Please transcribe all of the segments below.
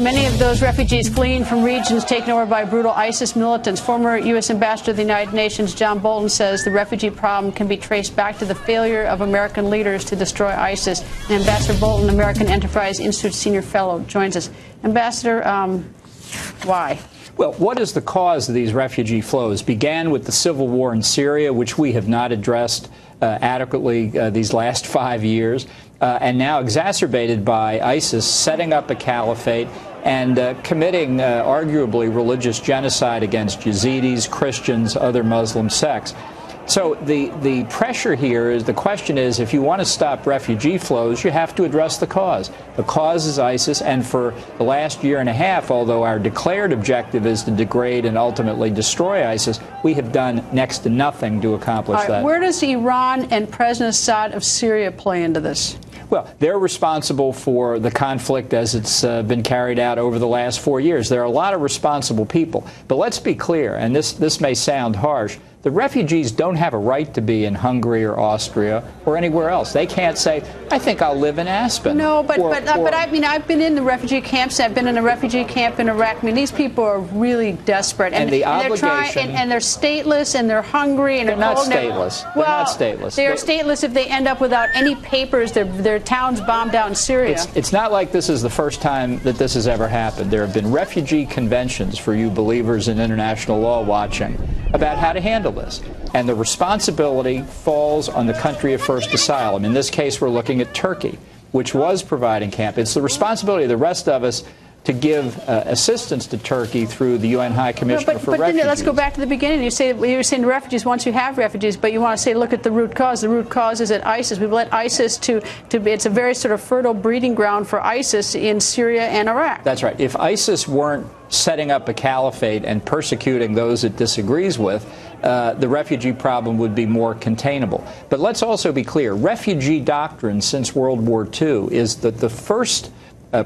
Many of those refugees fleeing from regions taken over by brutal ISIS militants. Former U.S. Ambassador to the United Nations John Bolton says the refugee problem can be traced back to the failure of American leaders to destroy ISIS. And Ambassador Bolton, American Enterprise Institute Senior Fellow, joins us. Ambassador, why? Well, what is the cause of these refugee flows? Began with the civil war in Syria, which we have not addressed adequately these last 5 years, and now exacerbated by ISIS setting up a caliphate and committing arguably religious genocide against Yazidis, Christians, other Muslim sects. So the pressure here is, the question is, if you want to stop refugee flows, you have to address the cause. The cause is ISIS, and for the last year and a half, although our declared objective is to degrade and ultimately destroy ISIS, we have done next to nothing to accomplish that. Where does Iran and President Assad of Syria play into this? Well, they're responsible for the conflict as it's been carried out over the last 4 years. There are a lot of responsible people. But let's be clear, and this may sound harsh, the refugees don't have a right to be in Hungary or Austria or anywhere else. They can't say, I think I'll live in Aspen. No, but I mean, I've been in the refugee camps. I've been in a refugee camp in Iraq. I mean, these people are really desperate. And the obligation, and they're stateless, and they're hungry, and they're not stateless. They're not stateless. They are stateless if they end up without any papers. Their towns bombed out in Syria. It's not like this is the first time that this has ever happened. There have been refugee conventions, for you believers in international law watching, about how to handle this. And the responsibility falls on the country of first asylum. In this case, we're looking at Turkey, which was providing camp. It's the responsibility of the rest of us to give assistance to Turkey through the UN High Commissioner for Refugees. Then let's go back to the beginning. You're saying refugees, once you have refugees, but you want to say, look at the root cause. The root cause is at ISIS. We've let ISIS it's a very sort of fertile breeding ground for ISIS in Syria and Iraq. That's right. If ISIS weren't setting up a caliphate and persecuting those it disagrees with, the refugee problem would be more containable. But let's also be clear. Refugee doctrine since World War II is that the first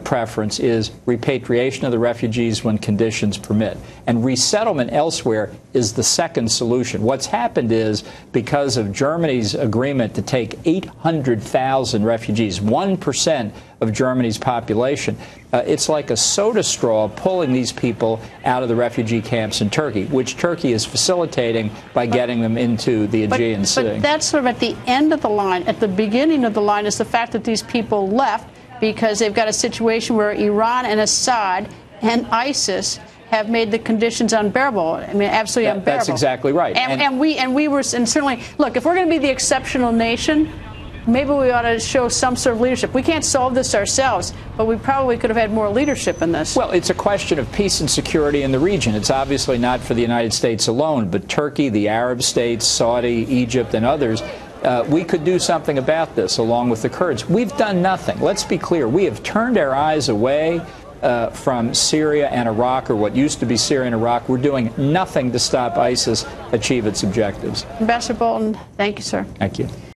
preference is repatriation of the refugees when conditions permit. And resettlement elsewhere is the second solution. What's happened is, because of Germany's agreement to take 800,000 refugees, 1% of Germany's population, it's like a soda straw pulling these people out of the refugee camps in Turkey, which Turkey is facilitating by getting them into the Aegean Sea. But that's sort of at the end of the line. At the beginning of the line is the fact that these people left because they've got a situation where Iran and Assad and ISIS have made the conditions unbearable. I mean, absolutely unbearable. That's exactly right. And certainly, look, if we're going to be the exceptional nation, maybe we ought to show some sort of leadership. We can't solve this ourselves, but we probably could have had more leadership in this. Well, it's a question of peace and security in the region. It's obviously not for the United States alone, but Turkey, the Arab states, Saudi, Egypt, and others. We could do something about this, along with the Kurds. We've done nothing. Let's be clear. We have turned our eyes away from Syria and Iraq, or what used to be Syria and Iraq. We're doing nothing to stop ISIS achieve its objectives. Ambassador Bolton, thank you, sir. Thank you.